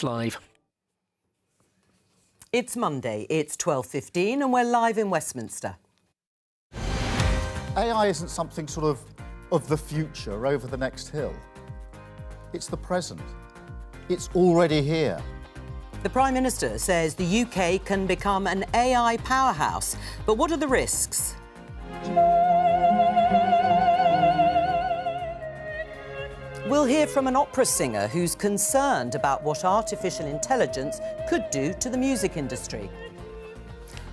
Live. It's Monday, it's 12:15 and we're live in Westminster. AI isn't something sort of the future over the next hill. It's the present. It's already here. The Prime Minister says the UK can become an AI powerhouse. But what are the risks? We'll hear from an opera singer who's concerned about what artificial intelligence could do to the music industry.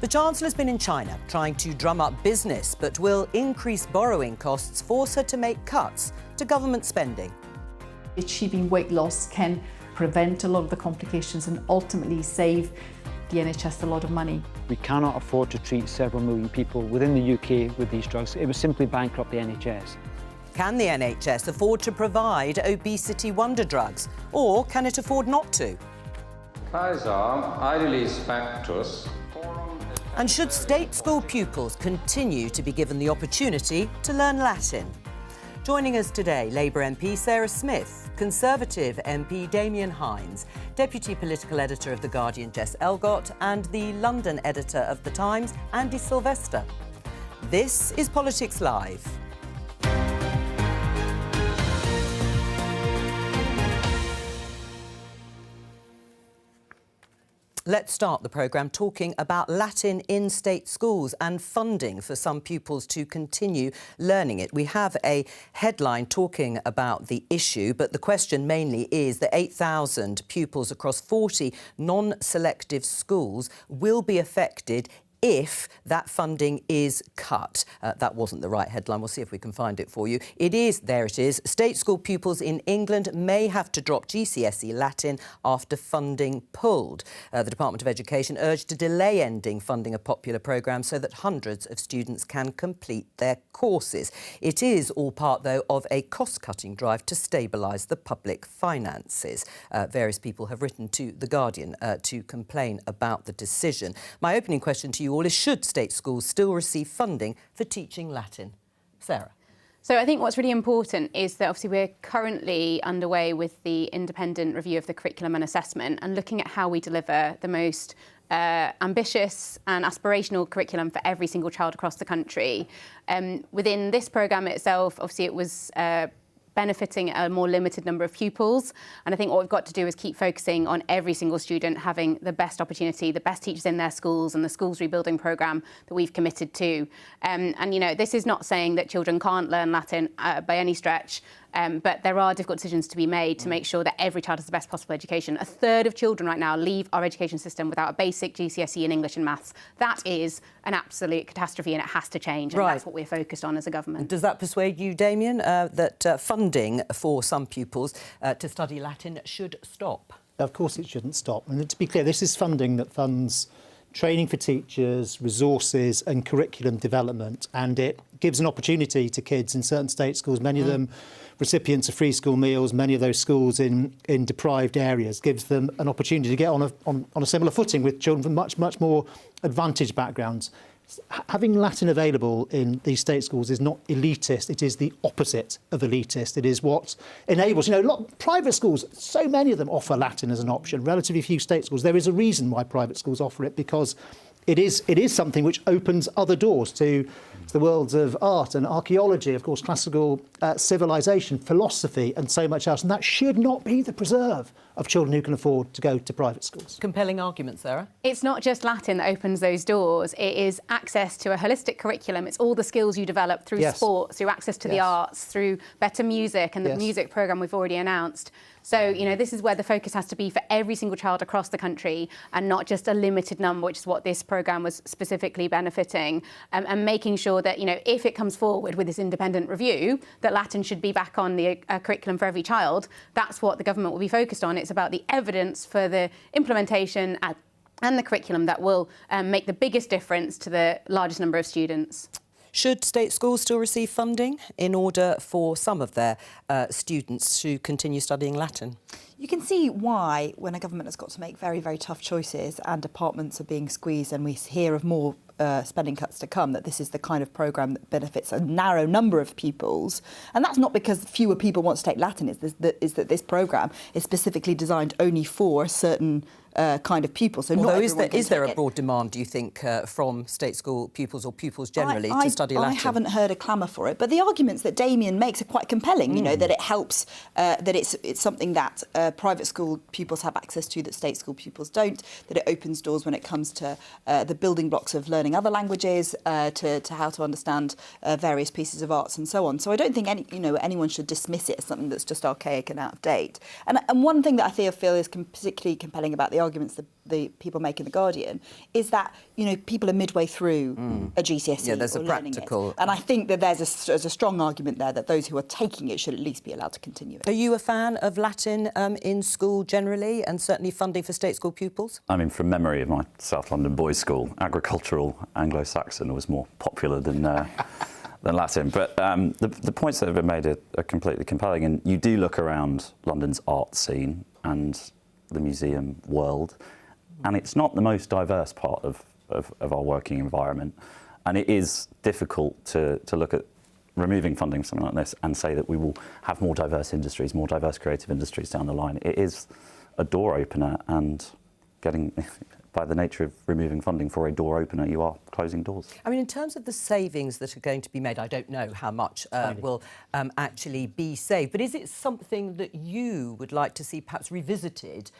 The Chancellor's been in China trying to drum up business, but will increased borrowing costs force her to make cuts to government spending? Achieving weight loss can prevent a lot of the complications and ultimately save the NHS a lot of money. We cannot afford to treat several million people within the UK with these drugs. It would simply bankrupt the NHS. Can the NHS afford to provide obesity wonder drugs, or can it afford not to? I release factors. And should state school pupils continue to be given the opportunity to learn Latin? Joining us today, Labour MP Sarah Smith, Conservative MP Damien Hines, Deputy Political Editor of The Guardian Jess Elgott, and the London editor of The Times, Andy Sylvester. This is Politics Live. Let's start the programme talking about Latin in state schools and funding for some pupils to continue learning it. We have a headline talking about the issue, but the question mainly is that 8,000 pupils across 40 non-selective schools will be affected if that funding is cut. That wasn't the right headline. We'll see if we can find it for you. It is, there it is. State school pupils in England may have to drop GCSE Latin after funding pulled. The Department of Education urged to delay ending funding of popular programmes so that hundreds of students can complete their courses. It is all part, though, of a cost-cutting drive to stabilise the public finances. Various people have written to The Guardian to complain about the decision. My opening question to you all is, should state schools still receive funding for teaching Latin? Sarah. So I think what's really important is that obviously we're currently underway with the independent review of the curriculum and assessment and looking at how we deliver the most ambitious and aspirational curriculum for every single child across the country. Within this programme itself, obviously it was benefiting a more limited number of pupils. And I think what we've got to do is keep focusing on every single student having the best opportunity, the best teachers in their schools, and the schools rebuilding programme that we've committed to. And, you know, this is not saying that children can't learn Latin by any stretch, but there are difficult decisions to be made to make sure that every child has the best possible education. A third of children right now leave our education system without a basic GCSE in English and maths. That is an absolute catastrophe and it has to change. And that's what we're focused on as a government. Does that persuade you, Damien, that funding for some pupils to study Latin should stop? Of course it shouldn't stop. And to be clear, this is funding that funds training for teachers, resources and curriculum development, and it gives an opportunity to kids in certain state schools, many of them recipients of free school meals, many of those schools in deprived areas, gives them an opportunity to get on a similar footing with children from much more advantaged backgrounds. Having Latin available in these state schools is not elitist, it is the opposite of elitist. It is what enables, you know, private schools, so many of them offer Latin as an option, relatively few state schools. There is a reason why private schools offer it, because it is something which opens other doors to the worlds of art and archaeology, of course, classical civilization, philosophy and so much else. And that should not be the preserve of children who can afford to go to private schools. Compelling argument, Sarah. It's not just Latin that opens those doors. It is access to a holistic curriculum. It's all the skills you develop through sport, through access to the arts, through better music and the music programme we've already announced. So, you know, this is where the focus has to be for every single child across the country and not just a limited number, which is what this programme was specifically benefiting, and making sure that, you know, if it comes forward with this independent review, that Latin should be back on the curriculum for every child. That's what the government will be focused on. It's about the evidence for the implementation and the curriculum that will make the biggest difference to the largest number of students. Should state schools still receive funding in order for some of their students to continue studying Latin? You can see why, when a government has got to make very, very tough choices and departments are being squeezed and we hear of more spending cuts to come, that this is the kind of programme that benefits a narrow number of pupils. And that's not because fewer people want to take Latin, it's that this programme is specifically designed only for a certain kind of pupil. So Although not is there a broad demand, do you think, from state school pupils or pupils generally to study Latin? I haven't heard a clamour for it, but the arguments that Damien makes are quite compelling. You know, that it helps, that it's something that private school pupils have access to that state school pupils don't, that it opens doors when it comes to the building blocks of learning other languages, to how to understand various pieces of arts and so on. So I don't think anyone should dismiss it as something that's just archaic and out of date. And one thing that I feel is particularly compelling about the arguments the people make in The Guardian is that, people are midway through a GCSE. Yeah, there's or a practical... it. And I think that there's a strong argument there that those who are taking it should at least be allowed to continue it. Are you a fan of Latin in school generally, and certainly funding for state school pupils? I mean, from memory of my South London boys' school, agricultural Anglo-Saxon was more popular than Latin. But the points that have been made are completely compelling. And you do look around London's art scene and the museum world, and it's not the most diverse part of our working environment. And it is difficult to look at removing funding for something like this and say that we will have more diverse industries, more diverse creative industries down the line. It is a door opener, and by the nature of removing funding for a door opener, you are closing doors. I mean, in terms of the savings that are going to be made, I don't know how much will actually be saved, but is it something that you would like to see perhaps revisited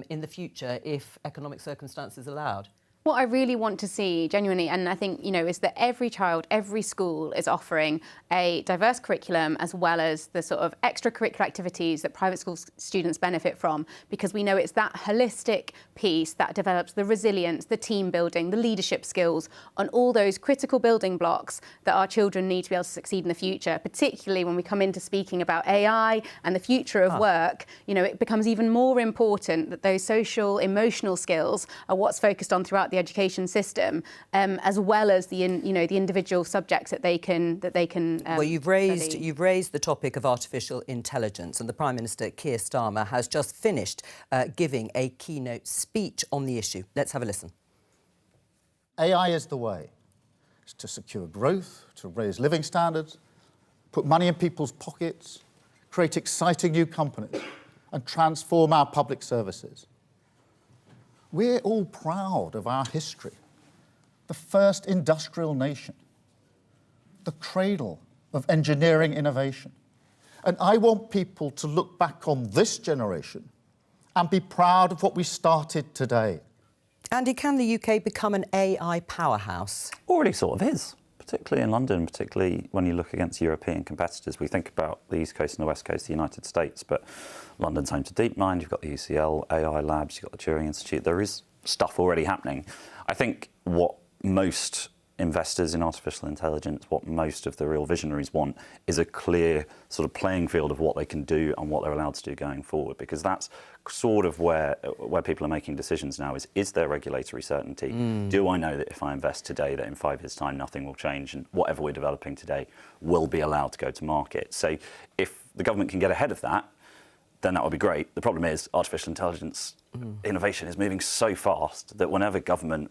in the future if economic circumstances allowed? What I really want to see, genuinely, and I think, is that every child, every school is offering a diverse curriculum as well as the sort of extracurricular activities that private school students benefit from, because we know it's that holistic piece that develops the resilience, the team building, the leadership skills, on all those critical building blocks that our children need to be able to succeed in the future, particularly when we come into speaking about AI and the future of work. It becomes even more important that those social, emotional skills are what's focused on throughout the education system, as well as the individual subjects that they can. Well, you've raised the topic of artificial intelligence, and the Prime Minister Keir Starmer has just finished giving a keynote speech on the issue. Let's have a listen. AI is the way. It's to secure growth, to raise living standards, put money in people's pockets, create exciting new companies, and transform our public services. We're all proud of our history. The first industrial nation, the cradle of engineering innovation. And I want people to look back on this generation and be proud of what we started today. Andy, can the UK become an AI powerhouse? Already sort of is, particularly in London, particularly when you look against European competitors. We think about the East Coast and the West Coast of the United States, but London's home to DeepMind, you've got the UCL AI labs, you've got the Turing Institute. There is stuff already happening. I think what most investors in artificial intelligence, what most of the real visionaries want, is a clear sort of playing field of what they can do and what they're allowed to do going forward, because that's sort of where people are making decisions now. Is there regulatory certainty? Do I know that if I invest today that in 5 years' time nothing will change and whatever we're developing today will be allowed to go to market? So if the government can get ahead of that, then that would be great. The problem is artificial intelligence innovation is moving so fast that whenever government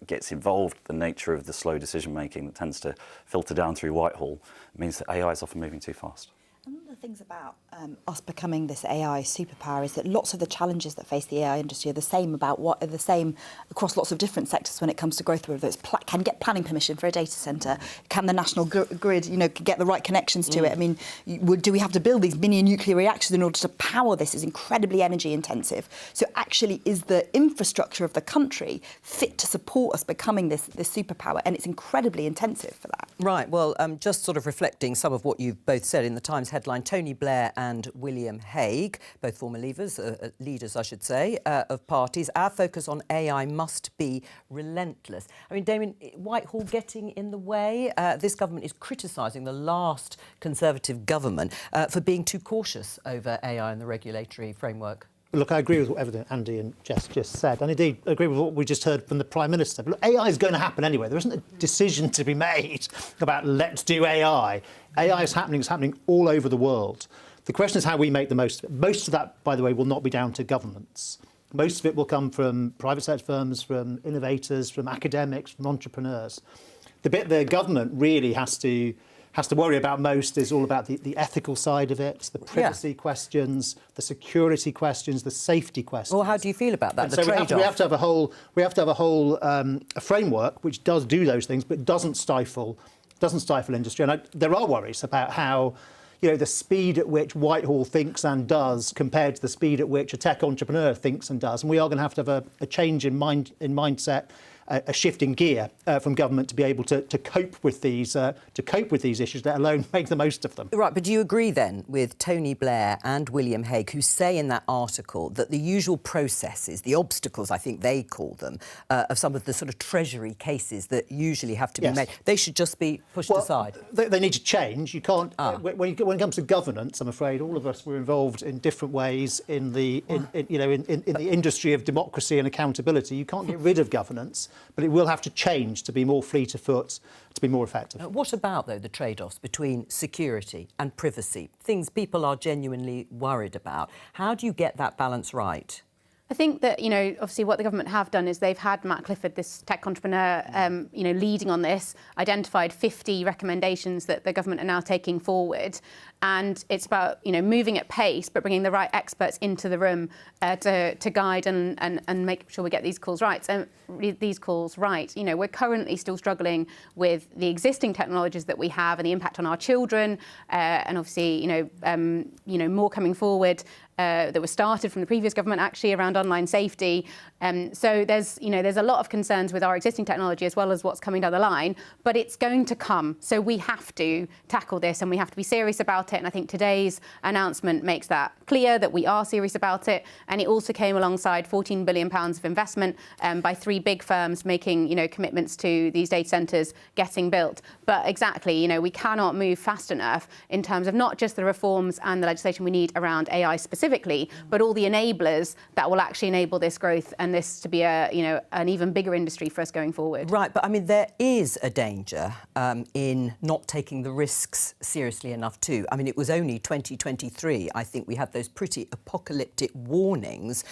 gets involved, the nature of the slow decision-making that tends to filter down through Whitehall means that AI is often moving too fast. And one of the things about us becoming this AI superpower is that lots of the challenges that face the AI industry are the same across lots of different sectors when it comes to growth. Whether it's can get planning permission for a data centre, can the national grid, get the right connections to it? I mean, do we have to build these mini nuclear reactors in order to power this? Is incredibly energy intensive. So actually, is the infrastructure of the country fit to support us becoming this superpower? And it's incredibly intensive for that. Right. Well, just sort of reflecting some of what you've both said in the Times headline, Tony Blair and William Hague, both former leaders, I should say, of parties. Our focus on AI must be relentless. I mean, Damien, Whitehall getting in the way? This government is criticising the last Conservative government for being too cautious over AI and the regulatory framework. Look, I agree with what everything Andy and Jess just said, and indeed I agree with what we just heard from the Prime Minister. But look, AI is going to happen anyway. There isn't a decision to be made about let's do AI. AI is happening all over the world. The question is how we make the most of it. Most of that, by the way, will not be down to governments. Most of it will come from private sector firms, from innovators, from academics, from entrepreneurs. The bit the government really has to worry about most is all about the ethical side of it, the privacy questions, the security questions, the safety questions. Well, how do you feel about that? And so we have to have a whole a framework which does do those things, but doesn't stifle industry. And there are worries about how, the speed at which Whitehall thinks and does compared to the speed at which a tech entrepreneur thinks and does. And we are going to have a change in mindset, a shift in gear from government to be able to cope with these issues, let alone make the most of them. Right, but do you agree then with Tony Blair and William Hague, who say in that article that the usual processes, the obstacles, I think they call them, of some of the sort of Treasury cases that usually have to be made, they should just be pushed aside? They need to change. You can't. When it comes to governance, I'm afraid all of us were involved in different ways in the the industry of democracy and accountability. You can't get rid of governance, but it will have to change to be more fleet of foot, to be more effective. What about, though, the trade-offs between security and privacy? Things people are genuinely worried about. How do you get that balance right? I think that, obviously what the government have done is they've had Matt Clifford, this tech entrepreneur, leading on this, identified 50 recommendations that the government are now taking forward. And it's about, moving at pace, but bringing the right experts into the room to guide and make sure we get these calls right. We're currently still struggling with the existing technologies that we have and the impact on our children, and obviously, more coming forward. That was started from the previous government, actually, around online safety. So there's a lot of concerns with our existing technology as well as what's coming down the line, but it's going to come. So we have to tackle this and we have to be serious about it. And I think today's announcement makes that clear, that we are serious about it. And it also came alongside £14 billion of investment by 3 big firms making, commitments to these data centres getting built. But exactly, we cannot move fast enough in terms of not just the reforms and the legislation we need around AI specifically, but all the enablers that will actually enable this growth and this to be an even bigger industry for us going forward. Right, but I mean, there is a danger in not taking the risks seriously enough too. I mean, it was only 2023, I think we had those pretty apocalyptic warnings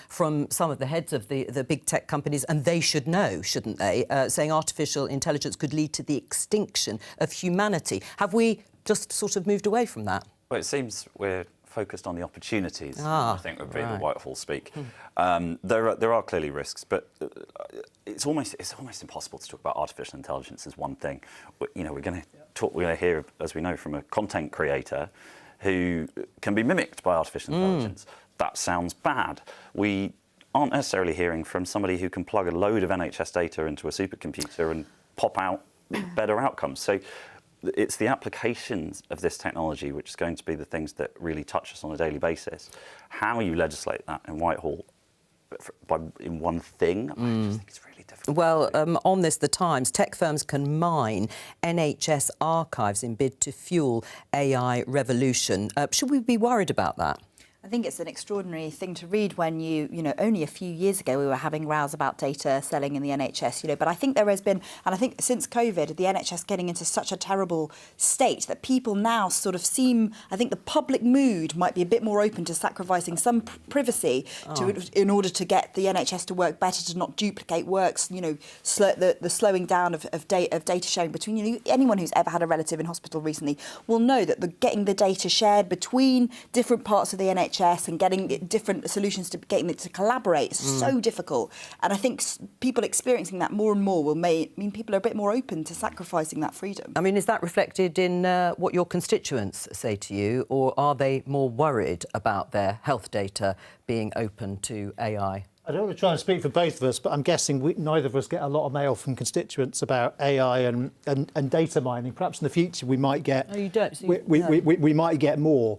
from some of the heads of the big tech companies, and they should know, shouldn't they, saying artificial intelligence could lead to the extinction of humanity. Have we just sort of moved away from that? Well, it seems we're focused on the opportunities, I think would be the Whitehall speak. There are clearly risks, but it's almost impossible to talk about artificial intelligence as one thing. We're going to hear, as we know, from a content creator who can be mimicked by artificial intelligence. That sounds bad. We aren't necessarily hearing from somebody who can plug a load of NHS data into a supercomputer and pop out better outcomes. So it's the applications of this technology which is going to be the things that really touch us on a daily basis. How you legislate that in Whitehall in one thing, I just think it's really difficult. Well, on this, The Times, tech firms can mine NHS archives in bid to fuel AI revolution. Should we be worried about that? I think it's an extraordinary thing to read when only a few years ago we were having rows about data selling in the NHS, but I think there has been, and I think since COVID, the NHS getting into such a terrible state that people now sort of I think the public mood might be a bit more open to sacrificing some privacy in order to get the NHS to work better, to not duplicate works, the slowing down of data sharing between, anyone who's ever had a relative in hospital recently will know that getting the data shared between different parts of the NHS and getting different solutions to getting it to collaborate is so difficult. And I think people experiencing that more and more will mean people are a bit more open to sacrificing that freedom. I mean, is that reflected in what your constituents say to you, or are they more worried about their health data being open to AI? I don't want to try and speak for both of us, but I'm guessing neither of us get a lot of mail from constituents about AI and data mining. Perhaps in the future we might get. Oh, you don't? So we might get more.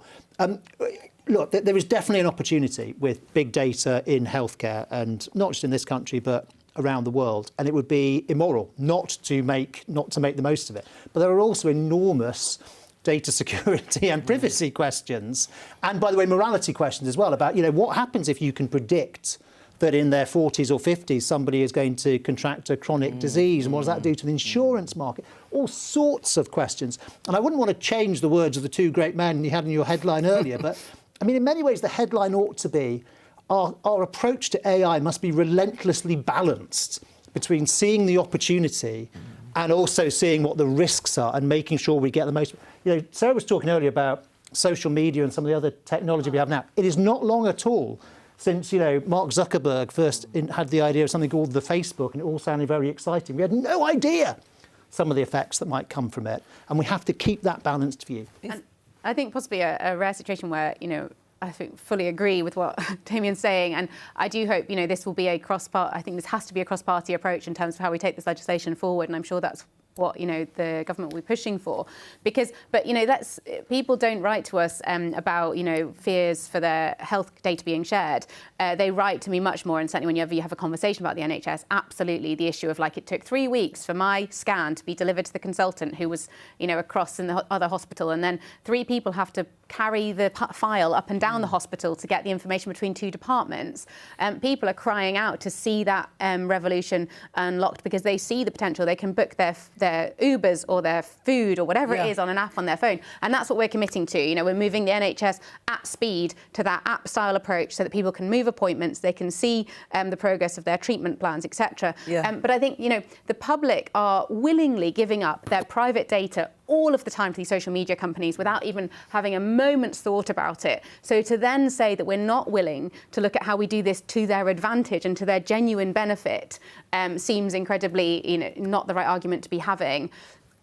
Look, there is definitely an opportunity with big data in healthcare, and not just in this country, but around the world. And it would be immoral not to make the most of it. But there are also enormous data security and privacy questions, and by the way, morality questions as well about what happens if you can predict that in their 40s or 50s somebody is going to contract a chronic disease, and what does that do to the insurance market? All sorts of questions. And I wouldn't want to change the words of the two great men you had in your headline earlier, but I mean, in many ways, the headline ought to be our approach to AI must be relentlessly balanced between seeing the opportunity and also seeing what the risks are and making sure we get the most. You know, Sarah was talking earlier about social media and some of the other technology we have now. It is not long at all since, you know, Mark Zuckerberg first had the idea of something called the Facebook, and it all sounded very exciting. We had no idea some of the effects that might come from it, and we have to keep that balanced view. And I think possibly a rare situation where, you know, I think fully agree with what Damien's saying, and I do hope, you know, this will be a I think this has to be a cross-party approach in terms of how we take this legislation forward, and I'm sure that's what, you know, the government will be pushing for. But you know, people don't write to us about, you know, fears for their health data being shared. They write to me much more, and certainly whenever you have a conversation about the NHS, absolutely the issue of, like, it took 3 weeks for my scan to be delivered to the consultant who was, you know, across in the other hospital, and then 3 people have to carry the file up and down the hospital to get the information between 2 departments. People are crying out to see that revolution unlocked, because they see the potential. They can book their Ubers or their food or whatever it is on an app on their phone. And that's what we're committing to. You know, we're moving the NHS at speed to that app-style approach so that people can move appointments, they can see the progress of their treatment plans, etc. But I think, you know, the public are willingly giving up their private data all of the time to these social media companies without even having a moment's thought about it. So to then say that we're not willing to look at how we do this to their advantage and to their genuine benefit seems incredibly, you know, not the right argument to be having.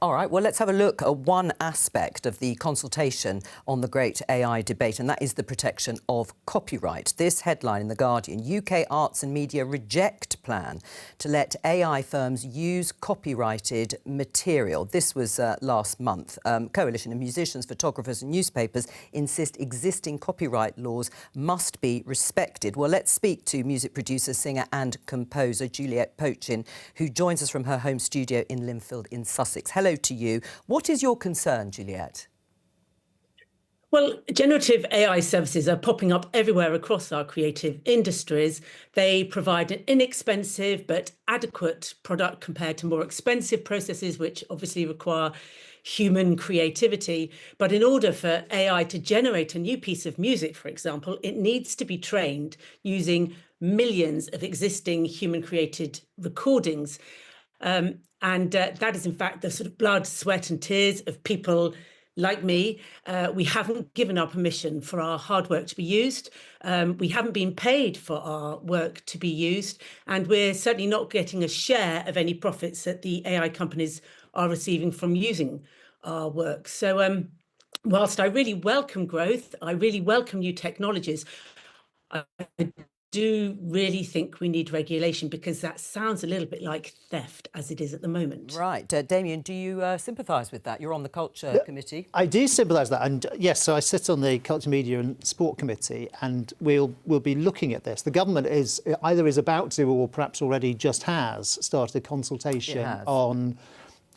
All right, well, let's have a look at one aspect of the consultation on the great AI debate, and that is the protection of copyright. This headline in The Guardian: UK arts and media reject plan to let AI firms use copyrighted material. This was last month. Coalition of musicians, photographers and newspapers insist existing copyright laws must be respected. Well, let's speak to music producer, singer and composer Juliet Pochin, who joins us from her home studio in Linfield in Sussex. Hello to you. What is your concern, Juliet? Well, generative AI services are popping up everywhere across our creative industries. They provide an inexpensive but adequate product compared to more expensive processes, which obviously require human creativity. But in order for AI to generate a new piece of music, for example, it needs to be trained using millions of existing human-created recordings. And that is, in fact, the sort of blood, sweat and tears of people like me. We haven't given our permission for our hard work to be used. We haven't been paid for our work to be used. And we're certainly not getting a share of any profits that the AI companies are receiving from using our work. So whilst I really welcome growth, I really welcome new technologies, I do really think we need regulation, because that sounds a little bit like theft as it is at the moment. Right. Damien, do you sympathise with that? You're on the Culture Committee. I do sympathise with that. And yes, so I sit on the Culture, Media and Sport Committee, and we'll be looking at this. The government is about to, or perhaps already just has, started a consultation on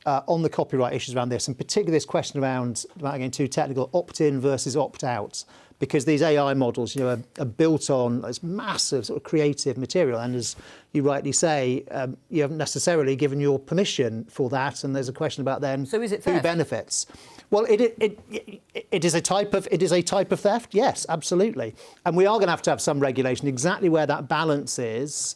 the copyright issues around this, and particularly this question around, without getting too technical, opt-in versus opt-out. Because these AI models, you know, are built on this massive sort of creative material, and as you rightly say, you haven't necessarily given your permission for that, and there's a question about then so is it who benefits. Well, it is a type of theft. Yes, absolutely, and we are going to have some regulation. Exactly where that balance is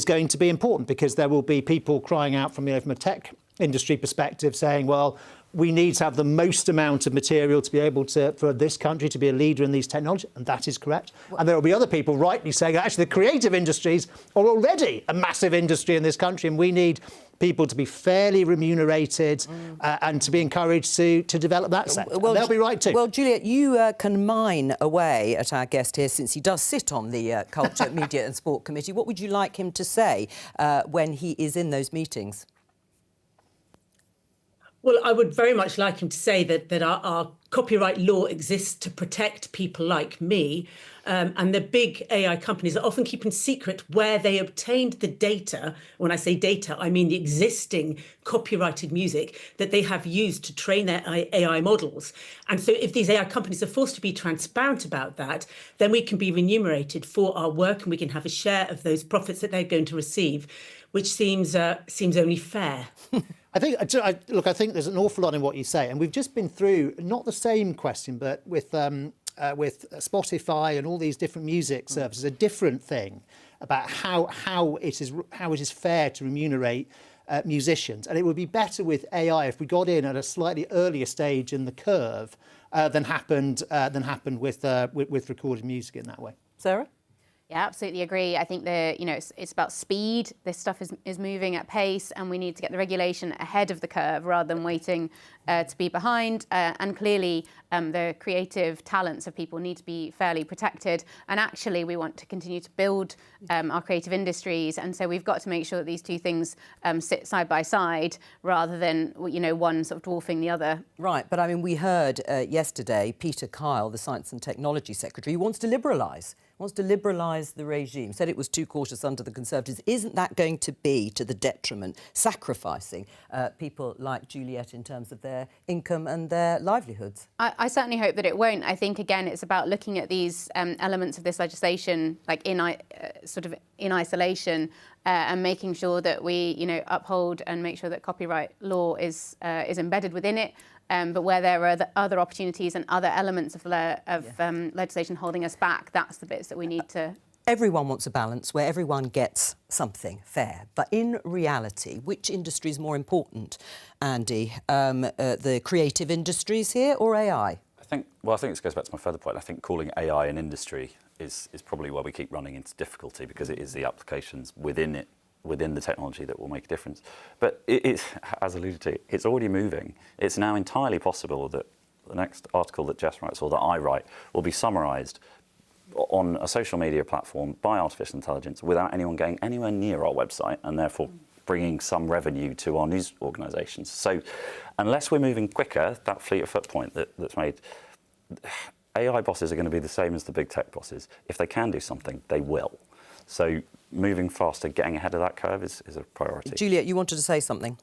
going to be important, because there will be people crying out from a tech industry perspective, saying, well, we need to have the most amount of material to be able to, for this country to be a leader in these technologies, and that is correct. And there will be other people rightly saying, actually, the creative industries are already a massive industry in this country, and we need people to be fairly remunerated and to be encouraged to develop that sector. Well, they'll be right too. Well, Juliet, you can mine away at our guest here, since he does sit on the Culture, Media and Sport Committee. What would you like him to say when he is in those meetings? Well, I would very much like him to say that our copyright law exists to protect people like me. And the big AI companies are often keeping secret where they obtained the data. When I say data, I mean the existing copyrighted music that they have used to train their AI models. And so if these AI companies are forced to be transparent about that, then we can be remunerated for our work and we can have a share of those profits that they're going to receive, which seems only fair. I think there's an awful lot in what you say, and we've just been through not the same question, but with Spotify and all these different music services, a different thing about how it is fair to remunerate musicians, and it would be better with AI if we got in at a slightly earlier stage in the curve than happened with recorded music in that way. Sarah? Yeah, absolutely agree. I think it's about speed. This stuff is moving at pace, and we need to get the regulation ahead of the curve rather than waiting to be behind. And clearly, the creative talents of people need to be fairly protected. And actually, we want to continue to build our creative industries, and so we've got to make sure that these two things sit side by side rather than one sort of dwarfing the other. Right, but I mean, we heard yesterday Peter Kyle, the Science and Technology Secretary, who wants to liberalise the regime, said it was too cautious under the Conservatives. Isn't that going to be to the detriment, sacrificing people like Juliet in terms of their income and their livelihoods? I certainly hope that it won't. I think, again, it's about looking at these elements of this legislation like in isolation and making sure that we uphold and make sure that copyright law is embedded within it. But where there are other opportunities and other elements of legislation holding us back, that's the bits that we need to... Everyone wants a balance where everyone gets something fair. But in reality, which industry is more important, Andy? The creative industries here or AI? I think this goes back to my further point. I think calling AI an industry is probably where we keep running into difficulty, because it is the applications within the technology that will make a difference. But it's, as alluded to, it's already moving. It's now entirely possible that the next article that Jess writes or that I write will be summarised on a social media platform by artificial intelligence without anyone going anywhere near our website, and therefore bringing some revenue to our news organisations. So unless we're moving quicker, that fleet of foot point that's made, AI bosses are going to be the same as the big tech bosses. If they can do something, they will. So moving faster, getting ahead of that curve is a priority. Juliet, you wanted to say something?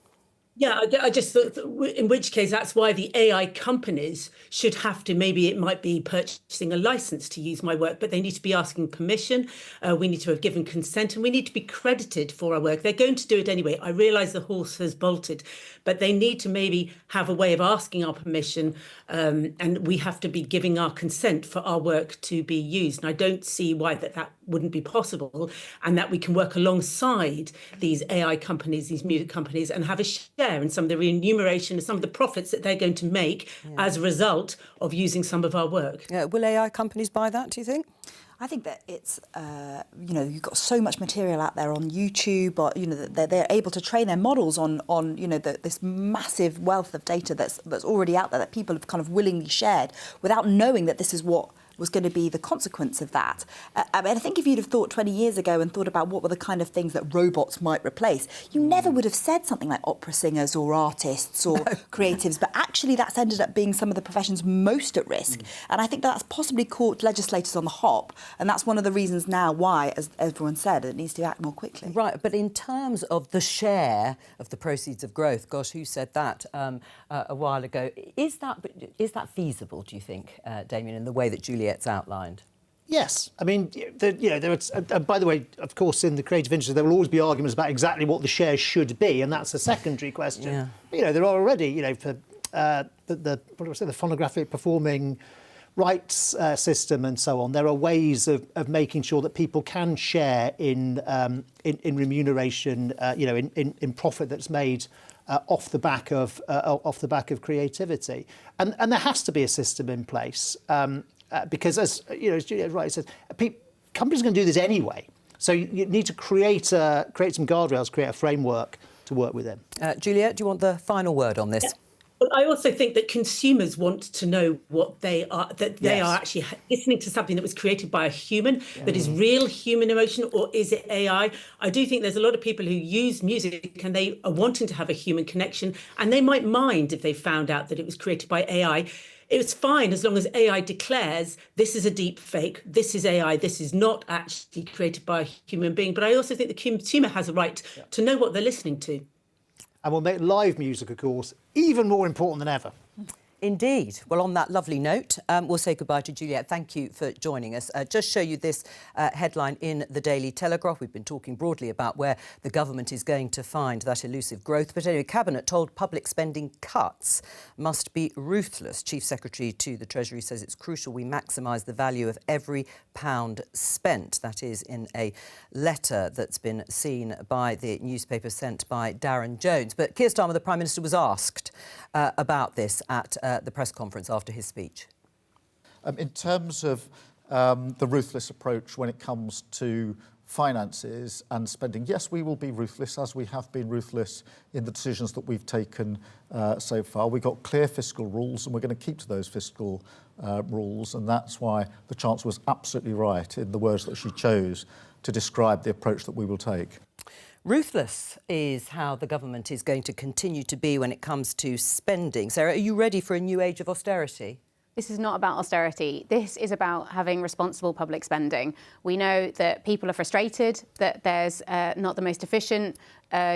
Yeah, I just thought that in which case that's why the AI companies should have to, maybe it might be purchasing a license to use my work, but they need to be asking permission. We need to have given consent, and we need to be credited for our work. They're going to do it anyway. I realise the horse has bolted, but they need to maybe have a way of asking our permission, and we have to be giving our consent for our work to be used. And I don't see why that wouldn't be possible, and that we can work alongside these AI companies, these music companies, and have a share in some of the remuneration and some of the profits that they're going to make as a result of using some of our work. Will AI companies buy that, do you think? I think that it's, you've got so much material out there on YouTube, or, they're able to train their models on this massive wealth of data that's already out there that people have kind of willingly shared without knowing that this is what was going to be the consequence of that. I think if you'd have thought 20 years ago and thought about what were the kind of things that robots might replace, you never would have said something like opera singers or artists or creatives, but actually that's ended up being some of the professions most at risk. And I think that's possibly caught legislators on the hop, and that's one of the reasons now why, as everyone said, it needs to act more quickly. Right, but in terms of the share of the proceeds of growth, gosh, who said that a while ago, is that feasible, do you think, Damien, in the way that Juliet's outlined? Yes. I mean, there are, by the way, of course, in the creative industry, there will always be arguments about exactly what the shares should be, and that's a secondary question. Yeah. There are already, for the phonographic performing rights system and so on, there are ways of making sure that people can share in remuneration, in profit that's made off the back of creativity, and there has to be a system in place. Because, as Juliet rightly said, companies are going to do this anyway. So you need to create some guardrails, create a framework to work within. Juliet, do you want the final word on this? Well, I also think that consumers want to know what they are, that they Yes. are actually listening to something that was created by a human, that is real human emotion, or is it AI? I do think there's a lot of people who use music and they are wanting to have a human connection, and they might mind if they found out that it was created by AI. It's fine as long as AI declares this is a deep fake, this is AI, this is not actually created by a human being. But I also think the consumer has a right to know what they're listening to. And will make live music, of course, even more important than ever. Indeed. Well, on that lovely note, we'll say goodbye to Juliet. Thank you for joining us. Just show you this headline in the Daily Telegraph. We've been talking broadly about where the government is going to find that elusive growth. But anyway, Cabinet told public spending cuts must be ruthless. Chief Secretary to the Treasury says it's crucial we maximise the value of every pound spent. That is in a letter that's been seen by the newspaper sent by Darren Jones. But Keir Starmer, the Prime Minister, was asked about this at the press conference after his speech. In terms of the ruthless approach when it comes to finances and spending, yes, we will be ruthless, as we have been ruthless in the decisions that we've taken so far. We've got clear fiscal rules and we're going to keep to those fiscal rules, and that's why the Chancellor was absolutely right in the words that she chose to describe the approach that we will take. Ruthless is how the government is going to continue to be when it comes to spending. Sarah, are you ready for a new age of austerity? This is not about austerity. This is about having responsible public spending. We know that people are frustrated, that there's not the most efficient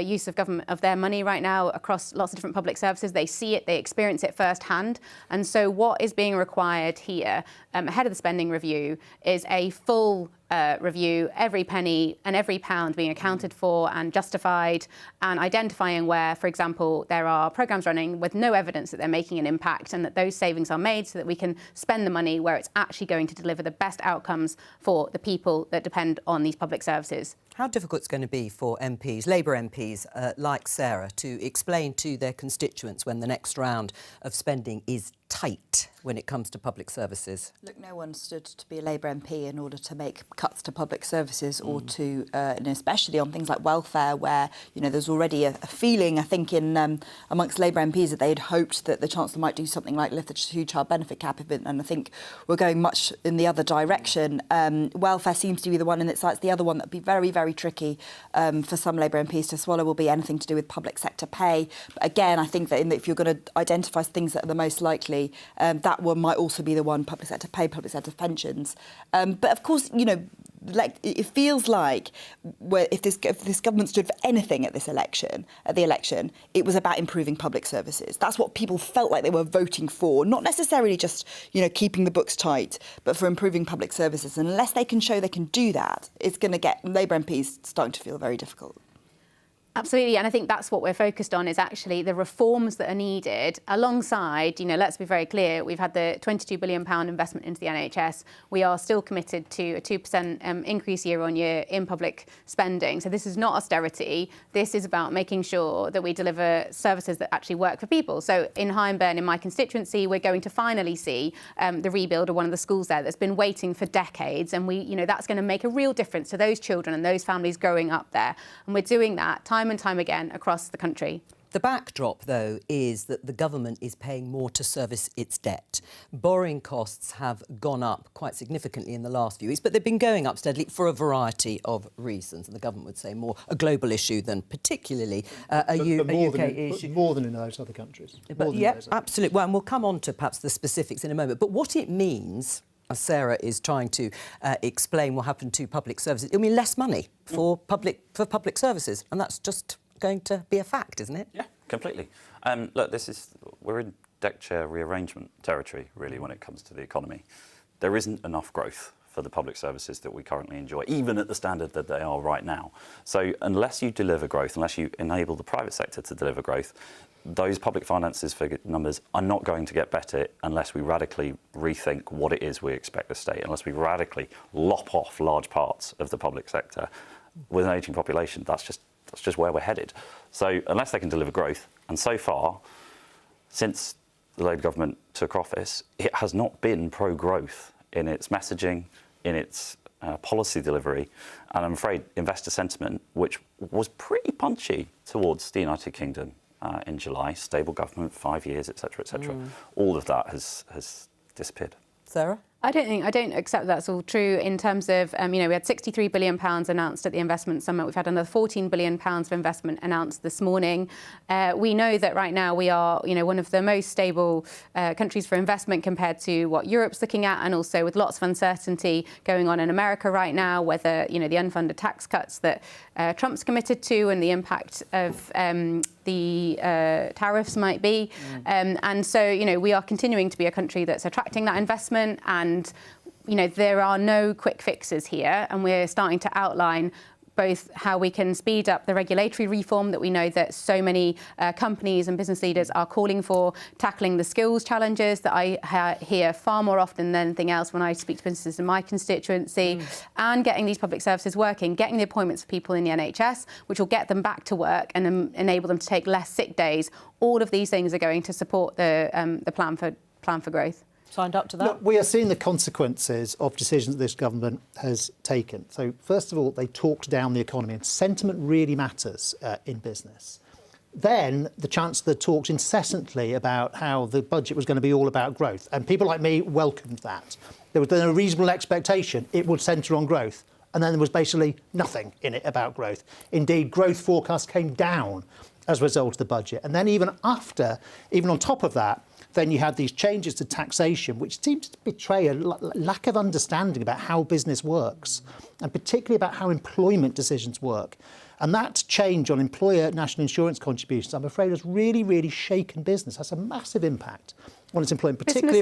use of government of their money right now across lots of different public services. They see it, they experience it firsthand. And so what is being required here, ahead of the spending review, is a full review, every penny and every pound being accounted for and justified, and identifying where, for example, there are programmes running with no evidence that they're making an impact, and that those savings are made so that we can spend the money where it's actually going to deliver the best outcomes for the people that depend on these public services. How difficult it's going to be for MPs, Labour MPs like Sarah, to explain to their constituents when the next round of spending is tight when it comes to public services? Look, no one stood to be a Labour MP in order to make cuts to public services or to, and especially on things like welfare, where, you know, there's already a feeling, I think, in amongst Labour MPs that they had hoped that the Chancellor might do something like lift the two-child benefit cap, and I think we're going much in the other direction. Welfare seems to be the one, and it's the other one that would be very, very tricky for some Labour MPs to swallow, will be anything to do with public sector pay. But again, I think that if you're going to identify things that are the most likely, that one might also be the one: public sector pay, public sector pensions. But of course, you know, like, it feels like if this government stood for anything at the election, it was about improving public services. That's what people felt like they were voting for, not necessarily just, you know, keeping the books tight, but for improving public services. And unless they can show they can do that, it's going to get Labour MPs starting to feel very difficult. Absolutely, and I think that's what we're focused on, is actually the reforms that are needed alongside, you know, let's be very clear, we've had the £22 billion investment into the NHS. We are still committed to a 2% increase year on year in public spending. So this is not austerity. This is about making sure that we deliver services that actually work for people. So in Hyndburn, in my constituency, we're going to finally see the rebuild of one of the schools there that's been waiting for decades. And that's going to make a real difference to those children and those families growing up there. And we're doing that time and time again across the country. The backdrop, though, is that the government is paying more to service its debt. Borrowing costs have gone up quite significantly in the last few weeks, but they've been going up steadily for a variety of reasons. And the government would say more a global issue than particularly a UK issue. More than in those other countries. Yeah, absolutely. Well, and we'll come on to perhaps the specifics in a moment. But what it means, as Sarah is trying to explain what happened to public services, I mean, less money for public services, and that's just going to be a fact, isn't it? Yeah, completely. Look, we're in deck chair rearrangement territory, really, when it comes to the economy. There isn't enough growth for the public services that we currently enjoy, even at the standard that they are right now. So unless you deliver growth, unless you enable the private sector to deliver growth, those public finances figure numbers are not going to get better unless we radically rethink what it is we expect the state, unless we radically lop off large parts of the public sector. With an ageing population, that's just where we're headed. So unless they can deliver growth, and so far, since the Labour government took office, it has not been pro-growth in its messaging, in its policy delivery, and I'm afraid investor sentiment, which was pretty punchy towards the United Kingdom in July, stable government, 5 years, etc., etc. All of that has disappeared. Sarah? I don't accept that's all true in terms of, we had £63 billion announced at the investment summit. We've had another £14 billion of investment announced this morning. We know that right now we are, one of the most stable countries for investment compared to what Europe's looking at, and also with lots of uncertainty going on in America right now, whether, the unfunded tax cuts that Trump's committed to and the impact of the tariffs might be. And so, we are continuing to be a country that's attracting that investment, and there are no quick fixes here, and we're starting to outline both how we can speed up the regulatory reform that we know that so many companies and business leaders are calling for, tackling the skills challenges that I hear far more often than anything else when I speak to businesses in my constituency, and getting these public services working, getting the appointments for people in the NHS, which will get them back to work and enable them to take less sick days. All of these things are going to support the plan for growth. Signed up to that? Look, we are seeing the consequences of decisions that this government has taken. So, first of all, they talked down the economy, and sentiment really matters in business. Then the Chancellor talked incessantly about how the budget was going to be all about growth, and people like me welcomed that. There was then a reasonable expectation it would centre on growth, and then there was basically nothing in it about growth. Indeed, growth forecasts came down as a result of the budget. And then even on top of that, then you had these changes to taxation, which seemed to betray a lack of understanding about how business works, and particularly about how employment decisions work. And that change on employer national insurance contributions, I'm afraid, has really, really shaken business. Has a massive impact on its employment, particularly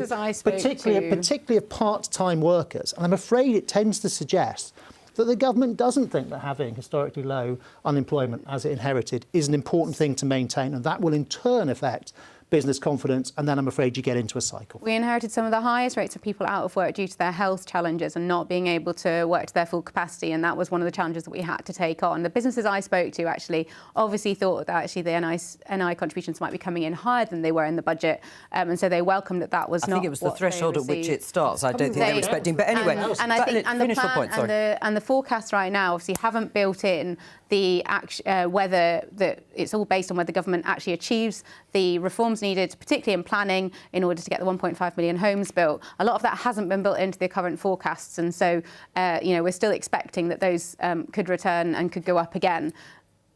of part-time workers. And I'm afraid it tends to suggest that the government doesn't think that having historically low unemployment, as it inherited, is an important thing to maintain, and that will in turn affect business confidence, and then I'm afraid you get into a cycle. We inherited some of the highest rates of people out of work due to their health challenges and not being able to work to their full capacity, and that was one of the challenges that we had to take on. The businesses I spoke to actually obviously thought that actually the NI contributions might be coming in higher than they were in the budget, and so they welcomed that was not. I think it was the threshold at which it starts. I don't think they were expecting, but anyway. And I think the plan and the forecasts right now obviously haven't built in the whether it's all based on whether the government actually achieves the reforms needed, particularly in planning, in order to get the 1.5 million homes built. A lot of that hasn't been built into the current forecasts, and so we're still expecting that those could return and could go up again.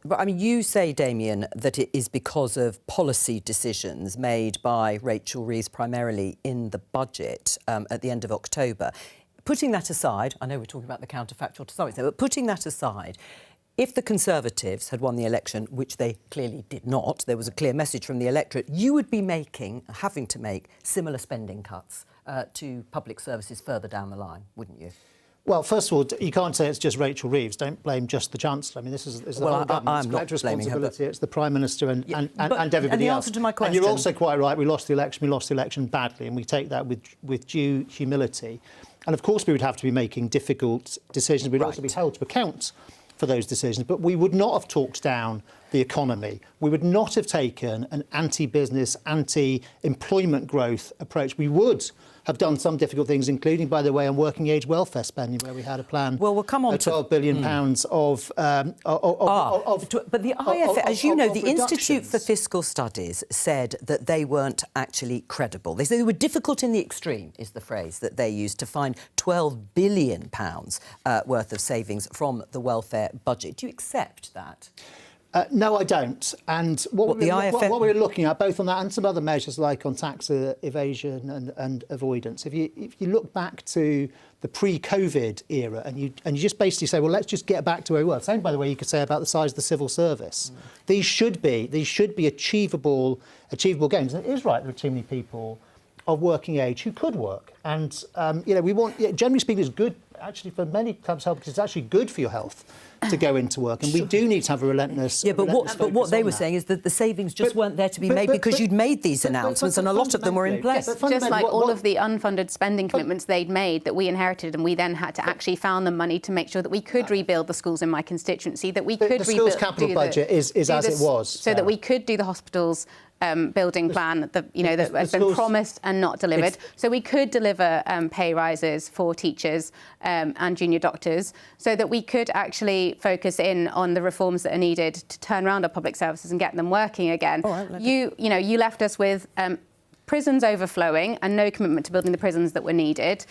But I mean, you say, Damien, that it is because of policy decisions made by Rachel Reeves primarily in the budget at the end of October. Putting that aside, I know we're talking about the counterfactual to some extent, but putting that aside, if the Conservatives had won the election, which they clearly did not, there was a clear message from the electorate, you would be having to make similar spending cuts to public services further down the line, wouldn't you? Well, first of all, you can't say it's just Rachel Reeves. Don't blame just the Chancellor. I mean, this is the whole government's collective responsibility. It's the Prime Minister and everybody and the else. Answer to my question. And you're also quite right. We lost the election badly, and we take that with due humility. And of course, we would have to be making difficult decisions. We'd also be held to account for those decisions, but we would not have talked down the economy. We would not have taken an anti-business, anti-employment growth approach. We would have done some difficult things, including, by the way, on working age welfare spending, where we had a plan. Well, we'll come on to £12 billion of. But the IFA, as you know, the Institute for reductions. Fiscal Studies said that they weren't actually credible. They said they were difficult in the extreme, is the phrase that they used, to find £12 billion worth of savings from the welfare budget. Do you accept that? No, I don't. And what we're looking at, both on that and some other measures like on tax evasion and avoidance, if you look back to the pre-COVID era and you just basically say, well, let's just get back to where we were. Same, by the way, you could say about the size of the civil service. These should be achievable gains. And it is right, there are too many people of working age who could work. And, we want, generally speaking, it's good, actually, for many types of health, because it's actually good for your health to go into work, and we do need to have a relentless. Yeah, but what they were saying is that the savings just weren't there to be made because you'd made these announcements, and a lot of them were in place. Just like all of the unfunded spending commitments they'd made that we inherited, and we then had to actually found the money to make sure that we could rebuild the schools in my constituency, that we could the schools capital budget is as it was, so that we could do the hospitals building plan that has been promised and not delivered. So we could deliver pay rises for teachers and junior doctors, so that we could actually focus in on the reforms that are needed to turn around our public services and get them working again. You left us with prisons overflowing and no commitment to building the prisons that were needed,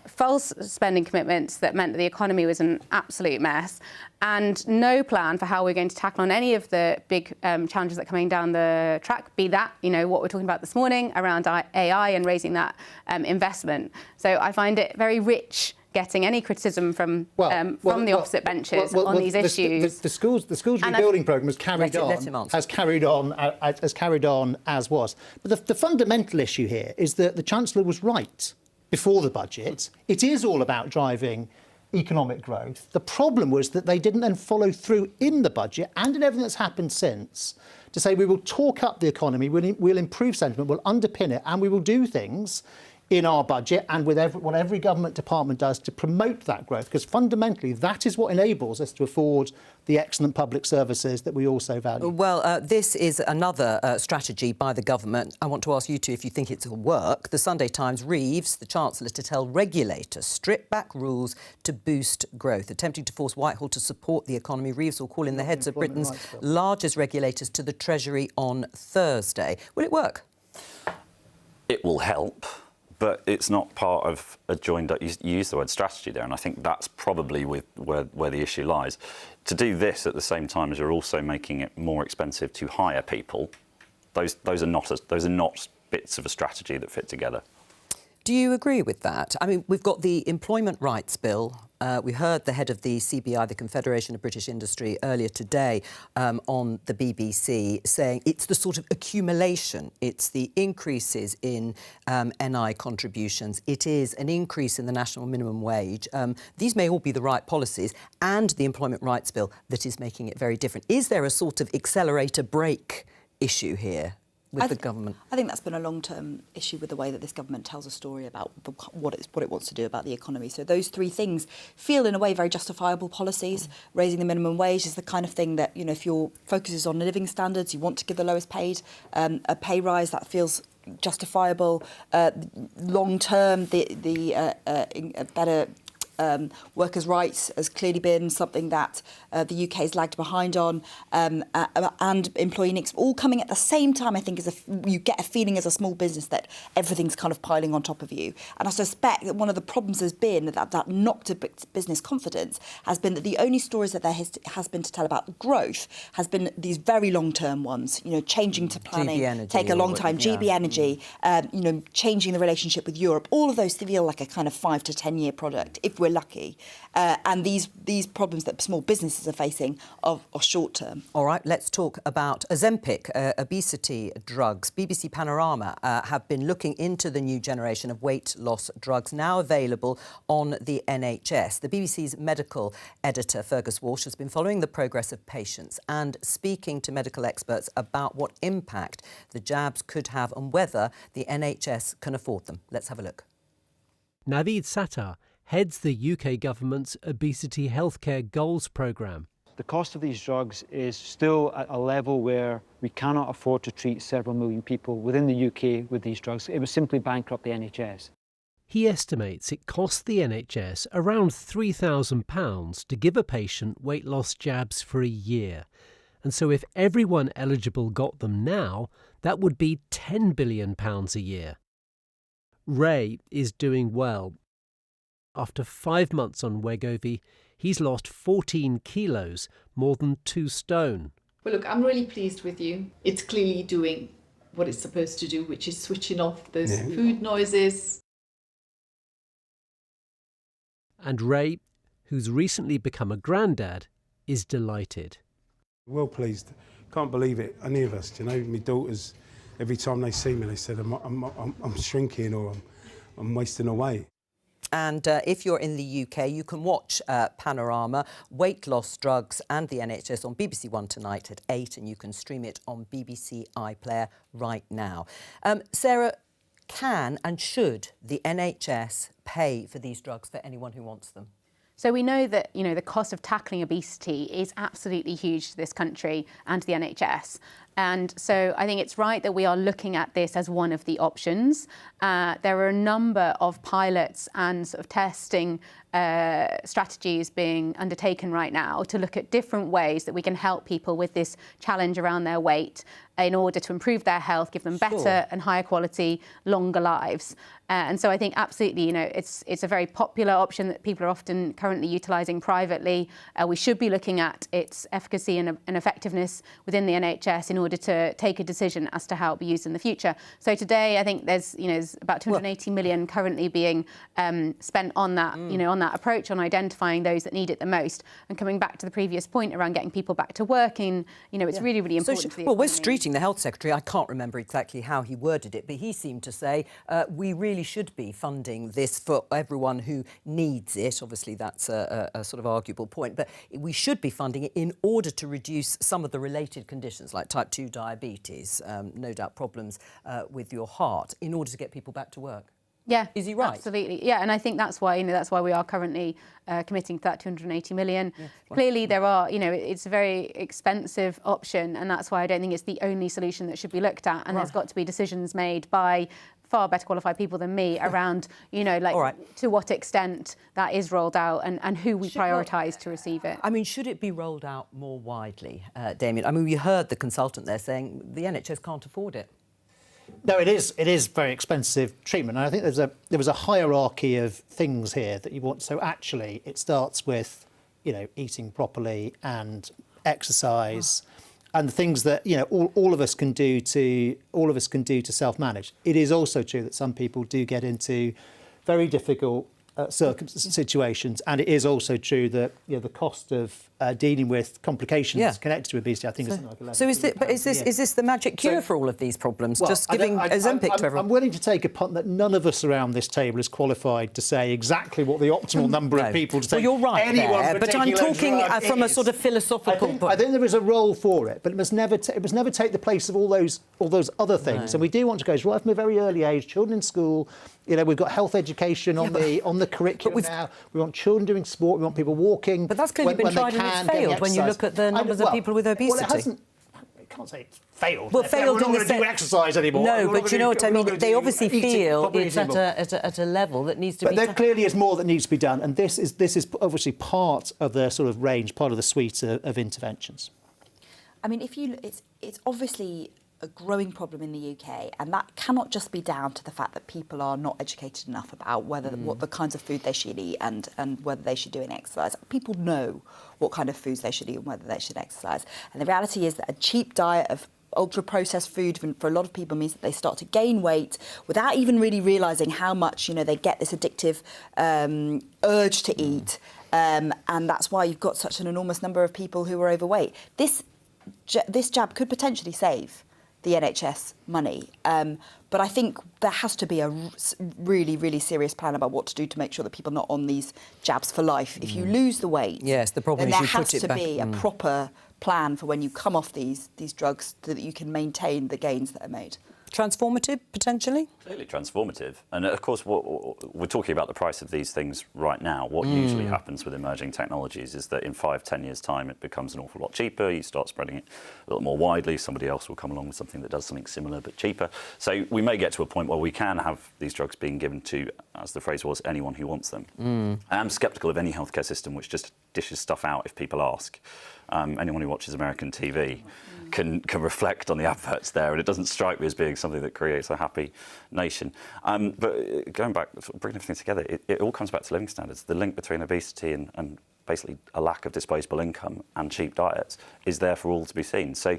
false spending commitments that meant that the economy was an absolute mess, and no plan for how we're going to tackle on any of the big challenges that are coming down the track, be that, what we're talking about this morning around AI and raising that investment. So I find it very rich getting any criticism from the opposite benches on these issues. The schools rebuilding programme has carried on as was. But the fundamental issue here is that the Chancellor was right before the budget. It is all about driving economic growth. The problem was that they didn't then follow through in the budget and in everything that's happened since to say we will talk up the economy, we'll improve sentiment, we'll underpin it, and we will do things in our budget and with what every government department does to promote that growth, because fundamentally that is what enables us to afford the excellent public services that we also value. Well, this is another strategy by the government. I want to ask you two if you think it'll work. The Sunday Times reaves the Chancellor to tell regulators strip back rules to boost growth, attempting to force Whitehall to support the economy. Reeves will call in the heads of Britain's largest regulators to the Treasury on Thursday. Will it work? It will help, but it's not part of a joined-up. You use the word strategy there, and I think that's probably where the issue lies. To do this at the same time as you're also making it more expensive to hire people, those are not bits of a strategy that fit together. Do you agree with that? I mean, we've got the Employment Rights Bill. We heard the head of the CBI, the Confederation of British Industry, earlier today on the BBC saying it's the sort of accumulation. It's the increases in NI contributions. It is an increase in the national minimum wage. These may all be the right policies, and the Employment Rights Bill that is making it very different. Is there a sort of accelerator brake issue here with the government? I think that's been a long-term issue with the way that this government tells a story about what it wants to do about the economy. So those three things feel, in a way, very justifiable policies. Raising the minimum wage is the kind of thing that, if your focus is on living standards, you want to give the lowest paid a pay rise, that feels justifiable. Long-term, the better workers' rights has clearly been something that the UK has lagged behind on, and employee NICs all coming at the same time. I think you get a feeling as a small business that everything's kind of piling on top of you. And I suspect that one of the problems has been that knock to business confidence has been that the only stories that there has been to tell about growth has been these very long-term ones. Changing to planning take a long time. GB Energy, changing the relationship with Europe. All of those feel like a kind of 5 to 10 year product, if we're lucky. And these problems that small businesses are facing are short term. All right, let's talk about Ozempic, obesity drugs. BBC Panorama have been looking into the new generation of weight loss drugs now available on the NHS. The BBC's medical editor, Fergus Walsh, has been following the progress of patients and speaking to medical experts about what impact the jabs could have and whether the NHS can afford them. Let's have a look. Naveed Sattar heads the UK government's obesity healthcare goals programme. The cost of these drugs is still at a level where we cannot afford to treat several million people within the UK with these drugs. It would simply bankrupt the NHS. He estimates it costs the NHS around £3,000 to give a patient weight loss jabs for a year. And so if everyone eligible got them now, that would be £10 billion a year. Ray is doing well. After 5 months on Wegovy, he's lost 14 kilos, more than 2 stone. Well, look, I'm really pleased with you. It's clearly doing what it's supposed to do, which is switching off those food noises. And Ray, who's recently become a granddad, is delighted. Well pleased. Can't believe it, any of us. My daughters, every time they see me, they said, I'm shrinking or I'm wasting away. And if you're in the UK, you can watch Panorama, weight loss drugs and the NHS on BBC One tonight at 8, and you can stream it on BBC iPlayer right now. Sarah, can and should the NHS pay for these drugs for anyone who wants them? So we know that, the cost of tackling obesity is absolutely huge to this country and to the NHS. And so I think it's right that we are looking at this as one of the options. There are a number of pilots and sort of testing strategies being undertaken right now to look at different ways that we can help people with this challenge around their weight in order to improve their health, give them better and higher quality, longer lives. And so I think absolutely, it's a very popular option that people are often currently utilising privately. We should be looking at its efficacy and effectiveness within the NHS in order to take a decision as to how it will be used in the future. So today, I think there's about 280 million currently being spent on that, on that approach, on identifying those that need it the most. And coming back to the previous point around getting people back to working, it's really, really important. So, we're streeting the Health Secretary. I can't remember exactly how he worded it, but he seemed to say we really should be funding this for everyone who needs it. Obviously, that's a sort of arguable point, but we should be funding it in order to reduce some of the related conditions like type 2 diabetes, no doubt problems with your heart, in order to get people back to work. Yeah, is he right? Absolutely. Yeah, and I think that's why we are currently committing to that 280 million. Yeah, clearly, there are it's a very expensive option, and that's why I don't think it's the only solution that should be looked at. And there's got to be decisions made by far better qualified people than me around to what extent that is rolled out and who we prioritise to receive it. I mean, should it be rolled out more widely, Damien? I mean, we heard the consultant there saying the NHS can't afford it. No, it is very expensive treatment. And I think there was a hierarchy of things here that you want. So actually, it starts with, eating properly and exercise, and the things that all of us can do to self-manage. It is also true that some people do get into very difficult situations, and it is also true that the cost of dealing with complications connected to obesity, I think, is something like 11. So is this the magic cure for all of these problems? Well, just giving Ozempic to everyone? I'm willing to take a punt that none of us around this table is qualified to say exactly what the optimal number of people to take. Well, you're right there, but I'm talking from a sort of philosophical point. I think there is a role for it, but it must never take the place of all those other things. And we do want to go right from a very early age, children in school. We've got health education on the curriculum now. We want children doing sport. We want people walking. But that's clearly been tried and it's failed when you look at the numbers of people with obesity. Well, it hasn't. I can't say it's failed. Well, failed we're not going to do exercise anymore. No, but you know what I mean? They obviously feel it's at a level that needs to be... But there clearly is more that needs to be done, and this is obviously part of the sort of range, part of the suite of interventions. I mean, it's obviously a growing problem in the UK, and that cannot just be down to the fact that people are not educated enough about what the kinds of food they should eat and whether they should do any exercise. People know what kind of foods they should eat and whether they should exercise. And the reality is that a cheap diet of ultra-processed food for a lot of people means that they start to gain weight without even really realising how much they get this addictive urge to eat, and that's why you've got such an enormous number of people who are overweight. This jab could potentially save the NHS money. But I think there has to be a really, really serious plan about what to do to make sure that people are not on these jabs for life. If you lose the weight, the problem then is there has to be a proper plan for when you come off these drugs so that you can maintain the gains that are made. Transformative, potentially? Clearly transformative. And of course, we're talking about the price of these things right now. What usually happens with emerging technologies is that in 5-10 years' time, it becomes an awful lot cheaper. You start spreading it a little more widely. Somebody else will come along with something that does something similar but cheaper. So we may get to a point where we can have these drugs being given to, as the phrase was, anyone who wants them. I am sceptical of any healthcare system which just dishes stuff out if people ask. Anyone who watches American TV can reflect on the adverts there, and it doesn't strike me as being something that creates a happy nation. But going back, bringing everything together, it all comes back to living standards. The link between obesity and basically a lack of disposable income and cheap diets is there for all to be seen. So,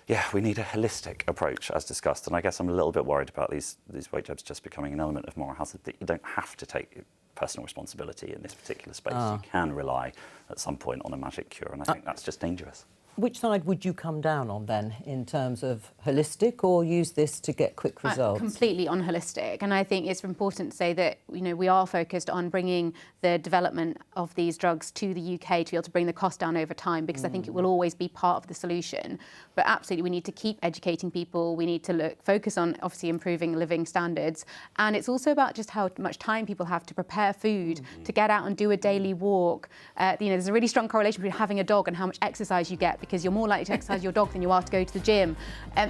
yeah, we need a holistic approach, as discussed, and I guess I'm a little bit worried about these weight jabs just becoming an element of moral hazard, that you don't have to take personal responsibility in this particular space. You can rely at some point on a magic cure, and I think that's just dangerous. Which side would you come down on then, in terms of holistic, or use this to get quick results? Completely on holistic, and I think it's important to say that we are focused on bringing the development of these drugs to the UK to be able to bring the cost down over time, because I think it will always be part of the solution. But absolutely, we need to keep educating people. We need to focus on obviously improving living standards, and it's also about just how much time people have to prepare food, to get out and do a daily walk. There's a really strong correlation between having a dog and how much exercise you get because you're more likely to exercise your dog than you are to go to the gym.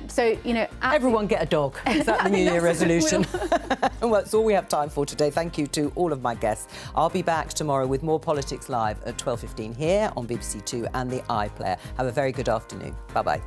So, you know... Everyone get a dog. Is that the New Year resolution? Well, that's all we have time for today. Thank you to all of my guests. I'll be back tomorrow with more Politics Live at 12:15 here on BBC Two and the iPlayer. Have a very good afternoon. Bye-bye.